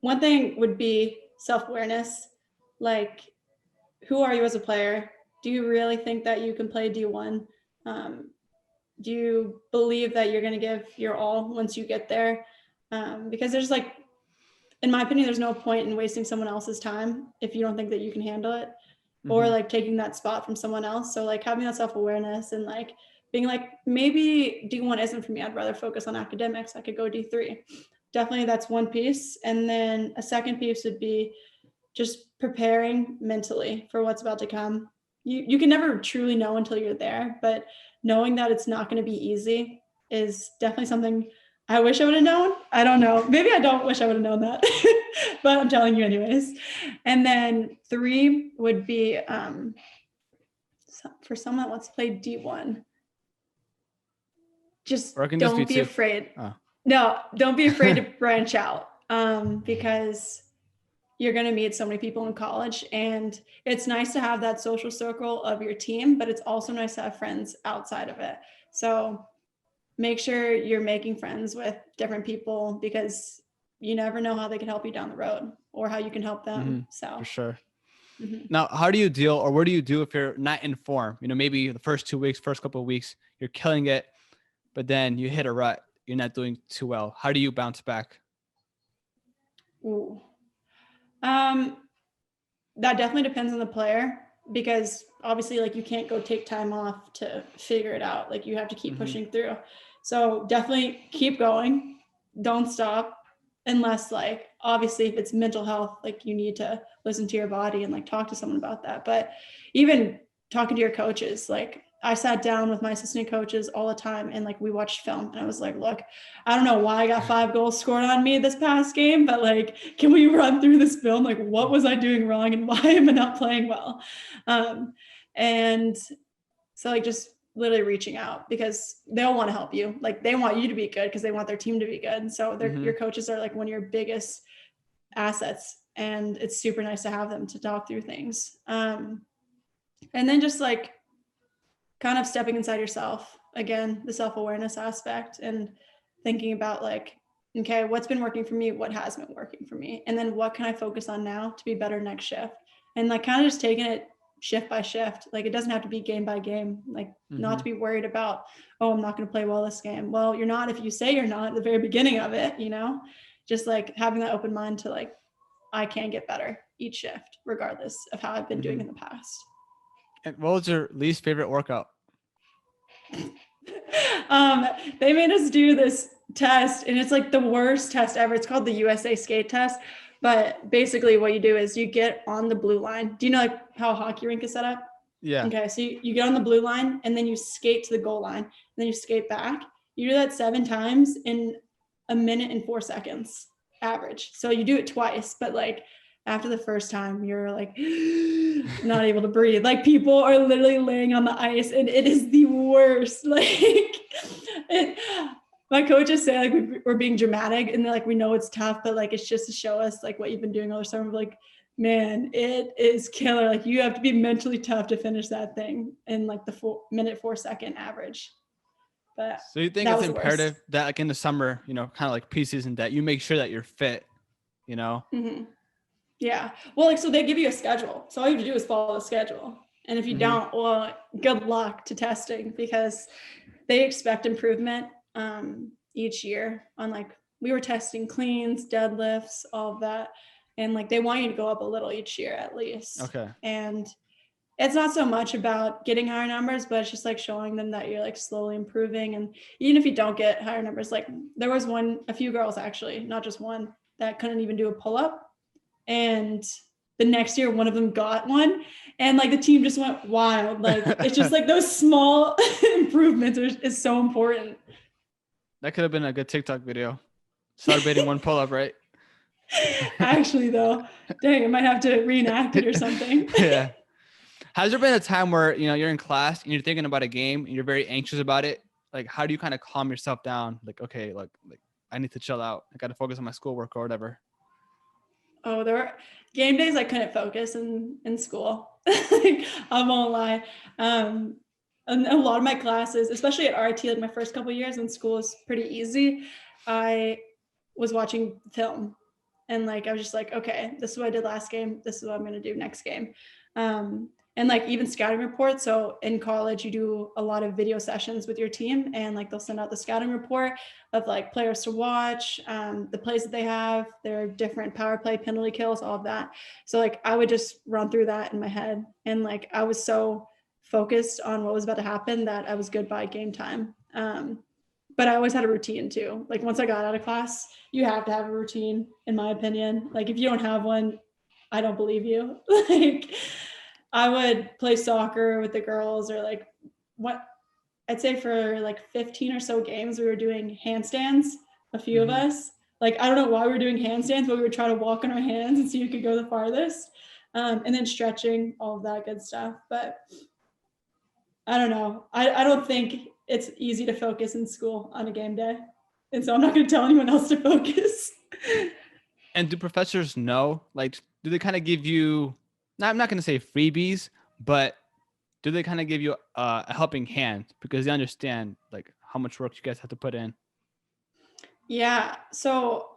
One thing would be self-awareness. Like, who are you as a player? Do you really think that you can play D1? Um, do you believe that you're going to give your all once you get there? Because there's like, in my opinion, there's no point in wasting someone else's time if you don't think that you can handle it, or Mm-hmm. like taking that spot from someone else. So like having that self-awareness and like being like, maybe D1 isn't for me. I'd rather focus on academics. I could go D3. Definitely that's one piece. And then a second piece would be just preparing mentally for what's about to come. You can never truly know until you're there, but knowing that it's not going to be easy is definitely something I wish I would have known. I don't know. Maybe I don't wish I would have known that, but I'm telling you anyways. And then 3 would be for someone that wants to play D1, just Or it can just be don't be two. afraid. Oh. No, don't be afraid to branch out because you're going to meet so many people in college, and it's nice to have that social circle of your team, but it's also nice to have friends outside of it. So make sure you're making friends with different people because you never know how they can help you down the road or how you can help Mm-hmm. them. So For sure. mhm. Now, how do you deal or what do you do if you're not in form? You know, maybe the first 2 weeks, first couple of weeks, you're killing it, but then you hit a rut. You're not doing too well. How do you bounce back? Ooh. Um, that definitely depends on the player because obviously like you can't go take time off to figure it out. Like you have to keep Mm-hmm. pushing through. So definitely keep going. Don't stop unless like obviously if it's mental health, like you need to listen to your body and like talk to someone about that. But even talking to your coaches, like I sat down with my assistant coaches all the time and like we watched film and I was like, look, I don't know why I got 5 goals scored on me this past game, but like, can we run through this film? Like, what was I doing wrong and why am I not playing well? And so like just literally reaching out because they'll want to help you. Like they want you to be good because they want their team to be good. And so Mm-hmm. your coaches are like one of your biggest assets. And it's super nice to have them to talk through things. And then just like kind of stepping inside yourself again, the self-awareness aspect and thinking about like, okay, what's been working for me, what has been working for me, and then what can I focus on now to be better next shift, and like kind of just taking it shift by shift. Like it doesn't have to be game by game, like not to be worried about, oh, I'm not going to play well this game. Well, you're not if you say you're not at the very beginning of it, you know, just like having that open mind to like, I can get better each shift, regardless of how I've been doing in the past. And what was your least favorite workout? They made us do this test, and it's like the worst test ever. It's called the USA skate test. But basically what you do is you get on the blue line. Do you know like how a hockey rink is set up? Yeah. Okay, so you get on the blue line and then you skate to the goal line and then you skate back. You do that 7 times in 1 minute and 4 seconds average. So you do it twice, but like after the first time, you're like not able to breathe. Like people are literally laying on the ice and it is the worst. Like my coaches say like we're being dramatic and they're like, we know it's tough, but like it's just to show us like what you've been doing all the summer. Like, man, it is killer. Like you have to be mentally tough to finish that thing in like the 4 minute 4 second average. But so you think it's imperative that like in the summer, you know, kind of like preseason, that you make sure that you're fit, you know? Mm-hmm. Yeah. Well, like, so they give you a schedule. So all you have to do is follow the schedule. And if you don't, well, good luck to testing because they expect improvement each year on like, we were testing cleans, deadlifts, all of that. And like, they want you to go up a little each year at least. Okay. And it's not so much about getting higher numbers, but it's just like showing them that you're like slowly improving. And even if you don't get higher numbers, like there was a few girls actually, not just one, that couldn't even do a pull-up. And the next year, one of them got one. And like the team just went wild. Like it's just like those small improvements is so important. That could have been a good TikTok video. Celebrating one pull-up, right? Actually, though, dang, I might have to reenact it or something. Yeah. Has there been a time where, you know, you're in class and you're thinking about a game and you're very anxious about it? Like, how do you kind of calm yourself down? Like, okay, like I need to chill out. I got to focus on my schoolwork or whatever. Oh, there were game days I couldn't focus in school. Like, I won't lie. And a lot of my classes, especially at RIT, like my first couple of years when school was pretty easy, I was watching film. And like, I was just like, okay, this is what I did last game. This is what I'm going to do next game. And like even scouting reports. So in college, you do a lot of video sessions with your team and like they'll send out the scouting report of like players to watch, the plays that they have, their different power play, penalty kills, all of that. So like I would just run through that in my head. And like I was so focused on what was about to happen that I was good by game time. But I always had a routine too. Like once I got out of class, you have to have a routine, in my opinion. Like if you don't have one, I don't believe you. Like I would play soccer with the girls or like what I'd say for like 15 or so games, we were doing handstands, a few of us. Like, I don't know why we were doing handstands, but we would try to walk on our hands and see who could go the farthest. And then stretching, all of that good stuff. But I don't know. I don't think it's easy to focus in school on a game day. And so I'm not going to tell anyone else to focus. And do professors know, like, do they kind of give you, I'm not going to say freebies, but do they kind of give you a helping hand because they understand like how much work you guys have to put in? Yeah. So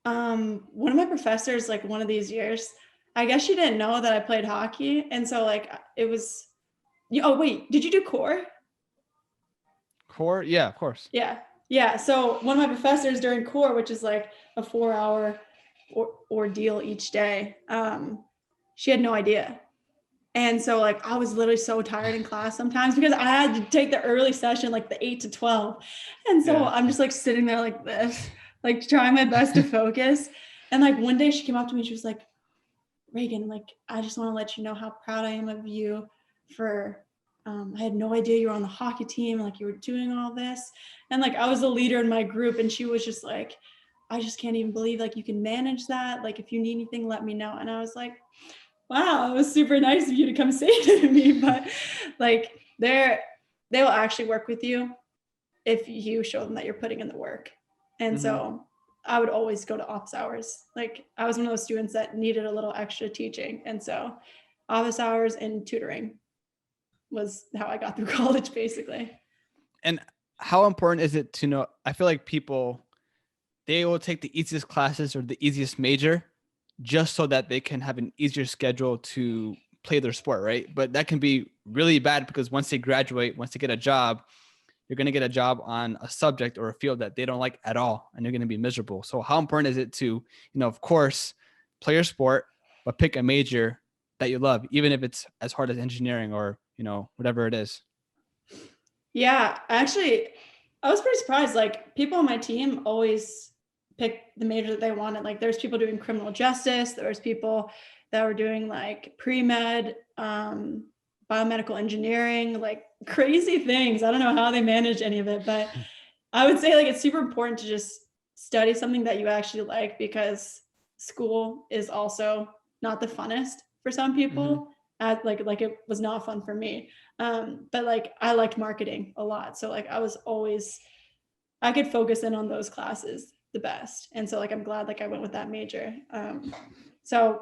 one of my professors, like one of these years, I guess she didn't know that I played hockey. And so like it was, oh wait, did you do core? Core? Yeah, of course. Yeah. Yeah. So one of my professors during core, which is like a 4-hour ordeal each day, she had no idea. And so like I was literally so tired in class sometimes because I had to take the early session, like the 8 to 12. And so I'm just like sitting there like this, like trying my best to focus. And like one day she came up to me and she was like, Reagan, like, I just want to let you know how proud I am of you for, I had no idea you were on the hockey team. Like you were doing all this. And like, I was the leader in my group and she was just like, I just can't even believe like you can manage that. Like if you need anything, let me know. And I was like, wow, it was super nice of you to come say it to me. But like they will actually work with you if you show them that you're putting in the work. And so I would always go to office hours. Like I was one of those students that needed a little extra teaching. And so office hours and tutoring was how I got through college basically. And how important is it to know, I feel like people, they will take the easiest classes or the easiest major just so that they can have an easier schedule to play their sport, right? But that can be really bad because once they graduate, once they get a job, you're going to get a job on a subject or a field that they don't like at all, and you're going to be miserable. So how important is it to, of course, play your sport, but pick a major that you love, even if it's as hard as engineering or, whatever it is? Yeah, actually, I was pretty surprised. Like, people on my team always pick the major that they wanted. Like, there's people doing criminal justice. There was people that were doing like pre-med, biomedical engineering, like crazy things. I don't know how they manage any of it, but I would say like it's super important to just study something that you actually like, because school is also not the funnest for some people. Like it was not fun for me. But like I liked marketing a lot. So like I could focus in on those classes the best. And so like I'm glad like I went with that major. So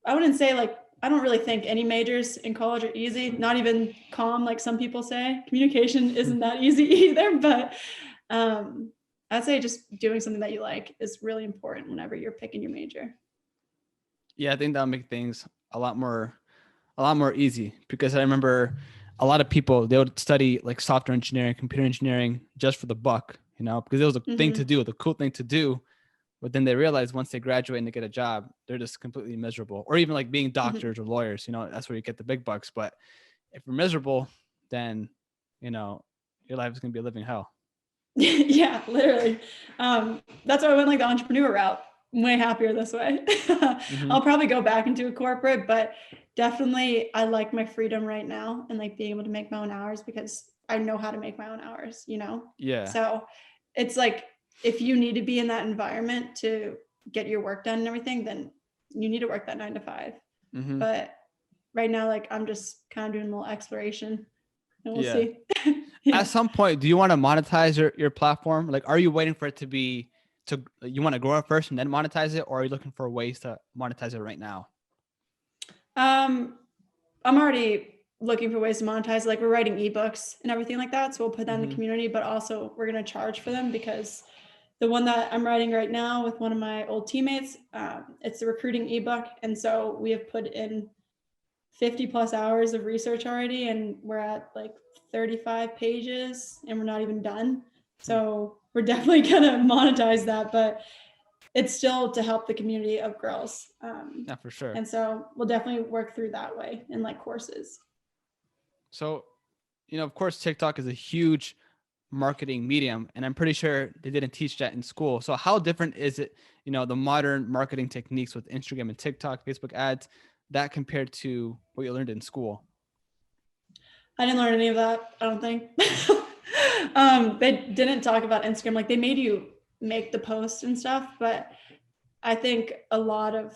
I wouldn't say like I don't really think any majors in college are easy, not even comm like some people say. Communication isn't that easy either, but I'd say just doing something that you like is really important whenever you're picking your major. Yeah, I think that'll make things a lot more easy, because I remember a lot of people, they would study like software engineering, computer engineering just for the buck, because it was a thing to do, the cool thing to do. But then they realize once they graduate and they get a job, they're just completely miserable. Or even like being doctors or lawyers, that's where you get the big bucks. But if you're miserable, then, your life is going to be a living hell. Yeah, literally. That's why I went like the entrepreneur route. I'm way happier this way. I'll probably go back into a corporate, but definitely I like my freedom right now and like being able to make my own hours, because I know how to make my own hours, Yeah. So it's like, if you need to be in that environment to get your work done and everything, then you need to work that 9 to 5. But right now, like I'm just kind of doing a little exploration, and we'll see. At some point, do you want to monetize your platform? Like, are you waiting for it you want to grow it first and then monetize it? Or are you looking for ways to monetize it right now? I'm already looking for ways to monetize. Like, we're writing ebooks and everything like that. So we'll put that in the community, but also we're going to charge for them, because the one that I'm writing right now with one of my old teammates, it's the recruiting ebook. And so we have put in 50 plus hours of research already, and we're at like 35 pages and we're not even done. So we're definitely going to monetize that, but it's still to help the community of girls. Yeah, for sure. And so we'll definitely work through that way in like courses. So, of course, TikTok is a huge marketing medium, and I'm pretty sure they didn't teach that in school. So how different is it, the modern marketing techniques with Instagram and TikTok, Facebook ads, that compared to what you learned in school? I didn't learn any of that, I don't think. They didn't talk about Instagram. Like, they made you make the post and stuff, but I think a lot of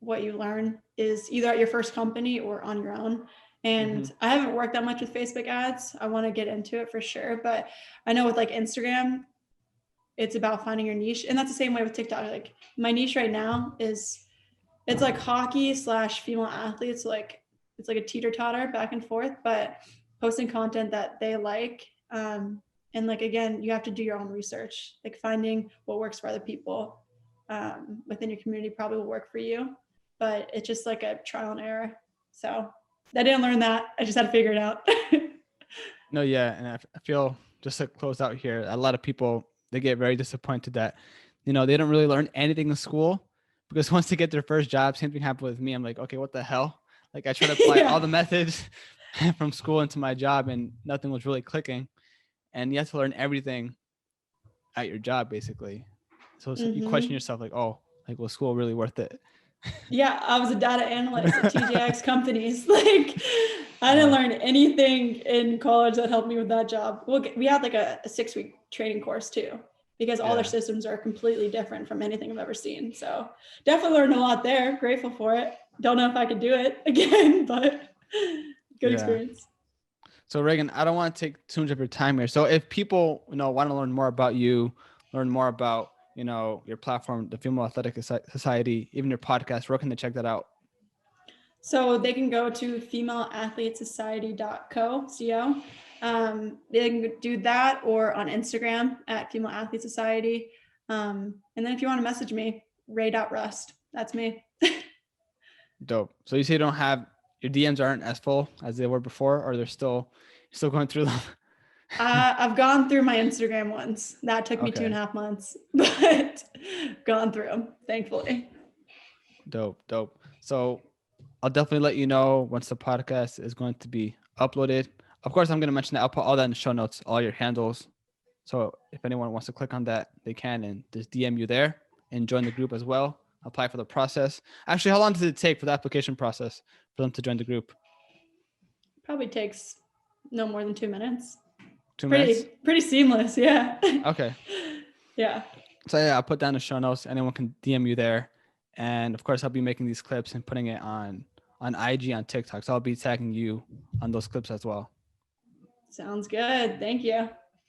what you learn is either at your first company or on your own. And I haven't worked that much with Facebook ads. I want to get into it for sure. But I know with like Instagram, it's about finding your niche. And that's the same way with TikTok. Like, my niche right now it's like hockey / female athletes. Like, it's like a teeter-totter back and forth, but posting content that they like. And like, again, you have to do your own research, like finding what works for other people within your community probably will work for you, but it's just like a trial and error. So I didn't learn that. I just had to figure it out. No, yeah. And I feel, just to close out here, a lot of people, they get very disappointed that, they don't really learn anything in school, because once they get their first job, same thing happened with me. I'm like, okay, what the hell? Like, I try to apply all the methods from school into my job, and nothing was really clicking. And you have to learn everything at your job, basically. So you question yourself, like, oh, like, was school really worth it? Yeah, I was a data analyst at TJX companies. Like, I didn't learn anything in college that helped me with that job. We had like a 6-week training course too, because all their systems are completely different from anything I've ever seen. So definitely learned a lot there. Grateful for it. Don't know if I could do it again, but good experience. So Reagan, I don't want to take too much of your time here. So if people, want to learn more about you, learn more about, your platform, the Female Athletic Society, even your podcast, where can they check that out? So they can go to femaleathletesociety.co. They can do that, or on Instagram at Female Athlete Society. And then if you want to message me, Reagan Rust. That's me. Dope. So you say you your DMs aren't as full as they were before, or they're still going through them? I've gone through my Instagram ones. That took me Okay. 2.5 months, but gone through them, thankfully. Dope. So I'll definitely let you know once the podcast is going to be uploaded. Of course, I'm going to mention that. I'll put all that in the show notes, all your handles. So if anyone wants to click on that, they can, and just DM you there and join the group as well. Apply for the process. Actually, how long does it take for the application process for them to join the group? Probably takes no more than 2 minutes. 2 minutes? Pretty seamless. Yeah. Okay. Yeah. So yeah, I'll put down the show notes. Anyone can DM you there. And of course, I'll be making these clips and putting it on IG, on TikTok. So I'll be tagging you on those clips as well. Sounds good. Thank you.